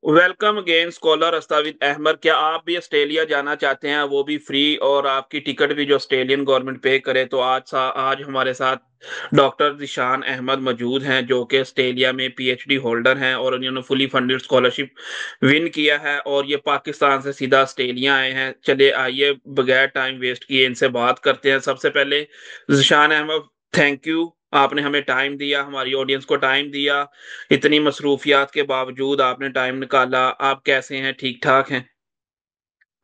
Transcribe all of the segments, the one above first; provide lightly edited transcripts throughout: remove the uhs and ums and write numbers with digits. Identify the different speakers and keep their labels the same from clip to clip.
Speaker 1: Welcome again scholar Astavid Ahmed. क्या आप भी ऑस्ट्रेलिया जाना चाहते हैं, वो भी फ्री, और आपकी टिकट भी जो ऑस्ट्रेलियन गवर्नमेंट पे करे? तो आज हमारे साथ डॉक्टर जिशान अहमद मौजूद हैं, जो कि ऑस्ट्रेलिया में पीएचडी होल्डर हैं और उन्होंने फुली फंडेड स्कॉलरशिप विन किया है और ये पाकिस्तान से सीधा ऑस्ट्रेलिया आए हैं। चले आइए, बगैर टाइम वेस्ट किए इनसे बात करते हैं। सबसे पहले जिशान अहमद, थैंक यू, आपने हमें टाइम दिया, हमारी ऑडियंस को टाइम दिया। इतनी मसरूफियात के बावजूद आपने टाइम निकाला। आप कैसे हैं? ठीक ठाक हैं?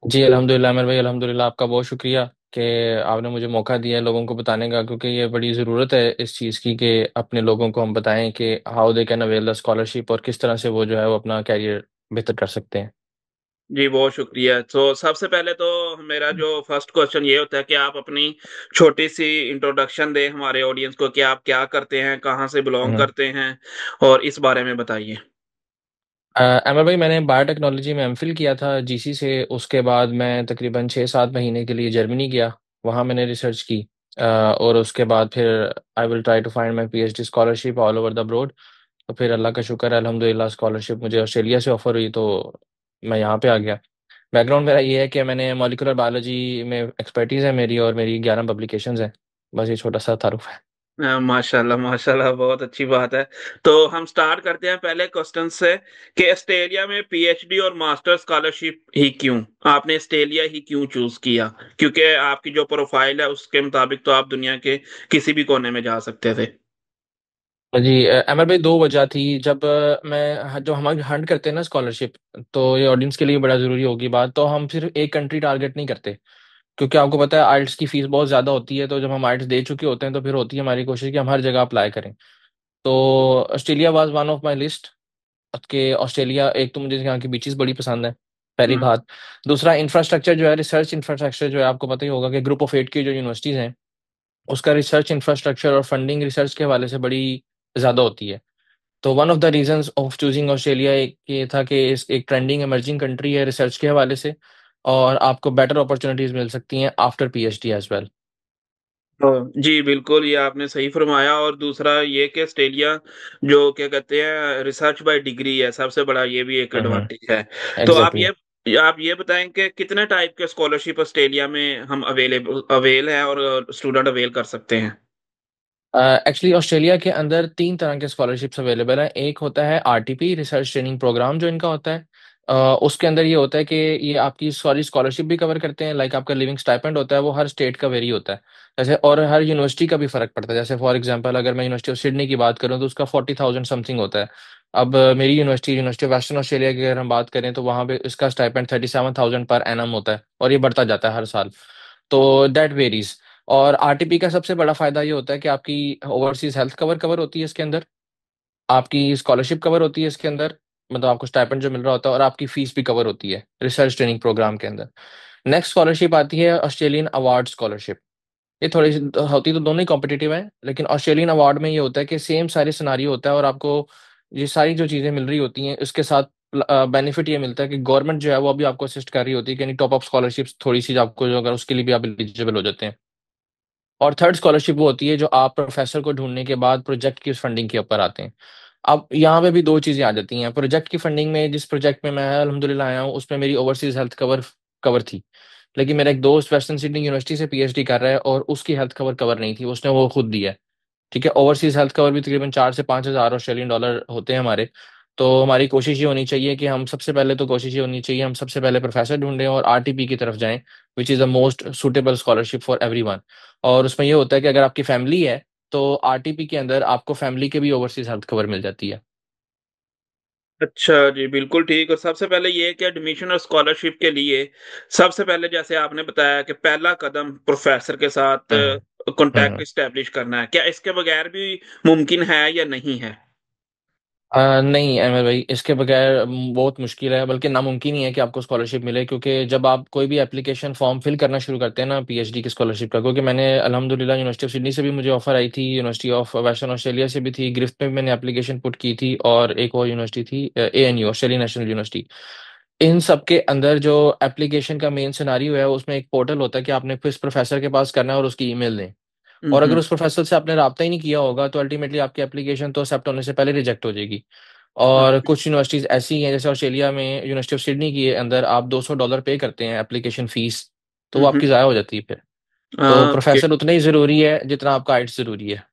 Speaker 2: जी अल्हम्दुलिल्लाह मेरे भाई, अल्हम्दुलिल्लाह। आपका बहुत शुक्रिया कि आपने मुझे मौका दिया है लोगों को बताने का, क्योंकि ये बड़ी ज़रूरत है इस चीज़ की कि अपने लोगों को हम बताएं कि how they can avail the scholarship और किस तरह से वो जो है वो अपना कैरियर बेहतर कर सकते हैं।
Speaker 1: जी, बहुत शुक्रिया। तो सबसे पहले तो मेरा जो फर्स्ट क्वेश्चन ये होता है कि आप अपनी छोटी सी इंट्रोडक्शन दें हमारे ऑडियंस को, कि आप क्या करते हैं, कहाँ से बिलोंग
Speaker 2: हम्म।
Speaker 1: करते हैं, और इस बारे में बताइए।
Speaker 2: अमर भाई, मैंने बायोटेक्नोलॉजी में एमफिल किया था जीसी से। उसके बाद मैं तकरीबन 6-7 महीने के लिए जर्मनी गया। वहाँ मैंने रिसर्च की। और उसके बाद फिर I will try to find my PhD scholarship all over the broad. तो फिर अल्लाह का शुक्र है, अल्हम्दुलिल्लाह स्कॉलरशिप मुझे ऑस्ट्रेलिया से ऑफर हुई, तो मैं यहाँ पे आ गया। बैकग्राउंड मेरा ये है कि मैंने मॉलिक्यूलर बायोलॉजी में एक्सपर्टीज़ है मेरी, और मेरी 11 पब्लिकेशंस हैं। बस ये छोटा सा तारुफ है।
Speaker 1: माशाल्लाह माशाल्लाह, बहुत अच्छी बात है। तो हम स्टार्ट करते हैं पहले क्वेश्चन से, कि ऑस्ट्रेलिया में पीएचडी और मास्टर स्कॉलरशिप ही क्यों? आपने ऑस्ट्रेलिया ही क्यों चूज किया? क्योंकि आपकी जो प्रोफाइल है उसके मुताबिक तो आप दुनिया के किसी भी कोने में जा सकते थे।
Speaker 2: जी अमर भाई, दो वजह थी। जब जो हम हंट करते हैं ना स्कॉलरशिप, तो ये ऑडियंस के लिए बड़ा ज़रूरी होगी बात। तो हम सिर्फ एक कंट्री टारगेट नहीं करते, क्योंकि आपको पता है आइल्स की फीस बहुत ज़्यादा होती है। तो जब हम आइल्स दे चुके होते हैं तो फिर होती है हमारी कोशिश कि हम हर जगह अप्लाई करें। तो Australia was one of my list. कि ऑस्ट्रेलिया, एक तो मुझे यहाँ की बीचेस बड़ी पसंद है, पहली
Speaker 1: हम्म।
Speaker 2: बात। दूसरा, इंफ्रास्ट्रक्चर जो है, रिसर्च इंफ्रास्ट्रक्चर जो है, आपको पता ही होगा कि ग्रुप ऑफ 8 की जो यूनिवर्सिटीज़ हैं, उसका रिसर्च इंफ्रास्ट्रक्चर और फंडिंग रिसर्च के हवाले से बड़ी ज़्यादा होती है। तो one of the reasons of choosing Australia एक ये था कि इस एक ट्रेंडिंग इमर्जिंग कंट्री है रिसर्च के हवाले से, और आपको बेटर अपॉर्चुनिटीज मिल सकती हैं आफ्टर पीएचडी एज वेल।
Speaker 1: जी बिल्कुल, ये आपने सही फरमाया। और दूसरा ये कि ऑस्ट्रेलिया जो क्या कहते हैं, रिसर्च बाय डिग्री है, सबसे बड़ा ये भी एक
Speaker 2: हम्म।
Speaker 1: एडवांटेज है। तो
Speaker 2: एग्जैक्टली।
Speaker 1: आप ये बताएं कि कितने टाइप के स्कॉलरशिप ऑस्ट्रेलिया में हम अवेल हैं और स्टूडेंट अवेल कर सकते हैं?
Speaker 2: एक्चुअली ऑस्ट्रेलिया के अंदर 3 तरह के स्कॉलरशिप्स अवेलेबल हैं। एक होता है आरटीपी, रिसर्च ट्रेनिंग प्रोग्राम जो इनका होता है। उसके अंदर ये होता है कि ये आपकी सारी स्कॉलरशिप भी कवर करते हैं। लाइक आपका लिविंग स्टाइपेंड होता है, वो हर स्टेट का वेरी होता है। जैसे और हर यूनिवर्सिटी का भी फर्क पड़ता है। जैसे फॉर एग्जांपल अगर मैं यूनिवर्सिटी ऑफ सिडनी की बात करूँ तो उसका 40,000 समथिंग होता है। अब मेरी university university of western Australia की अगर हम बात करें तो वहाँ पे इसका स्टाइपेंड 37,000 पर एनम होता है, और ये बढ़ता जाता है हर साल। तो दैट वेरीज। और आरटीपी का सबसे बड़ा फायदा ये होता है कि आपकी ओवरसीज हेल्थ कवर कवर होती है इसके अंदर, आपकी स्कॉलरशिप कवर होती है इसके अंदर, मतलब आपको स्टाइपेंड जो मिल रहा होता है, और आपकी फीस भी कवर होती है रिसर्च ट्रेनिंग प्रोग्राम के अंदर। नेक्स्ट स्कॉलरशिप आती है ऑस्ट्रेलियन अवार्ड स्कॉलरशिप। ये थोड़ी सी होती तो दोनों ही कॉम्पिटिटिव है, लेकिन ऑस्ट्रेलियन अवार्ड में ये होता है कि सेम सारे सिनारियो होता है, और आपको ये सारी जो चीज़ें मिल रही होती हैं इसके साथ बेनिफिट ये मिलता है कि गवर्नमेंट जो है वो अभी आपको असिस्ट कर रही होती है कि टॉप अप स्कॉलरशिप्स थोड़ी सी आपको जो, अगर उसके लिए भी आप एलिजिबल हो जाते हैं। और थर्ड स्कॉलरशिप वो होती है जो आप प्रोफेसर को ढूंढने के बाद प्रोजेक्ट की फंडिंग के ऊपर आते हैं। अब यहाँ पे भी दो चीज़ें आ जाती हैं। प्रोजेक्ट की फंडिंग में, जिस प्रोजेक्ट में मैं अल्हम्दुलिल्लाह आया हूँ, उसमें मेरी ओवरसीज हेल्थ कवर कवर थी। लेकिन मेरा एक दोस्त वेस्टर्न सिडनी यूनिवर्सिटी से पीएचडी कर रहा है, और उसकी हेल्थ कवर कवर नहीं थी, उसने वो खुद दिया है। ठीक है, ओवरसीज हेल्थ कवर भी तकरीबन 4 से 5 हज़ार ऑस्ट्रेलियन डॉलर होते हैं हमारे। तो हमारी कोशिश ये होनी चाहिए कि हम सबसे पहले तो कोशिश ये होनी चाहिए हम सबसे पहले प्रोफेसर ढूंढें और आरटीपी की तरफ जाएं, which is the most suitable scholarship for everyone. और उसमें ये होता है कि अगर आपकी फैमिली है तो आरटीपी के अंदर आपको फैमिली के भी ओवरसीज हेल्थ कवर मिल जाती है।
Speaker 1: अच्छा जी, बिल्कुल ठीक। और सबसे पहले ये कि एडमिशन और स्कॉलरशिप के लिए सबसे पहले, जैसे आपने बताया, कि पहला कदम प्रोफेसर के साथ
Speaker 2: हम्म।
Speaker 1: कांटेक्ट
Speaker 2: हम्म।
Speaker 1: इस्टेब्लिश करना है, क्या इसके बगैर भी मुमकिन है या नहीं है?
Speaker 2: नहीं अहमद भाई, इसके बगैर बहुत मुश्किल है, बल्कि नामुमकिन ही है कि आपको स्कॉलरशिप मिले। क्योंकि जब आप कोई भी एप्लीकेशन फॉर्म फिल करना शुरू करते हैं ना पीएचडी की स्कॉलरशिप का, क्योंकि मैंने अल्हम्दुलिल्लाह यूनिवर्सिटी ऑफ सिडनी से भी मुझे ऑफर आई थी, यूनिवर्सिटी ऑफ वेस्टर्न ऑस्ट्रेलिया से भी थी, ग्रिफ्ट में भी मैंने एप्लीकेशन पुट की थी, और एक और यूनिवर्सिटी थी एएनयू, ऑस्ट्रेलियन नेशनल यूनिवर्सिटी। इन सब के अंदर जो एप्लीकेशन का मेन सिनारियो है, उसमें एक पोर्टल होता है कि आपने किस प्रोफेसर के पास करना है और उसकी ईमेल दें। और अगर
Speaker 1: हम्म।
Speaker 2: उस प्रोफेसर से आपने रब्ता ही नहीं किया होगा तो अल्टीमेटली आपकी एप्लीकेशन तो एक्सेप्ट होने से पहले रिजेक्ट हो जाएगी। और कुछ यूनिवर्सिटीज़ ऐसी हैं, जैसे ऑस्ट्रेलिया में यूनिवर्सिटी ऑफ सिडनी के अंदर आप $200 पे करते हैं एप्लीकेशन फीस, तो वो
Speaker 1: हम्म।
Speaker 2: आपकी ज़ाया हो जाती है फिर। तो
Speaker 1: हाँ,
Speaker 2: प्रोफेसर उतना ही ज़रूरी है जितना आपका आइट्स ज़रूरी है।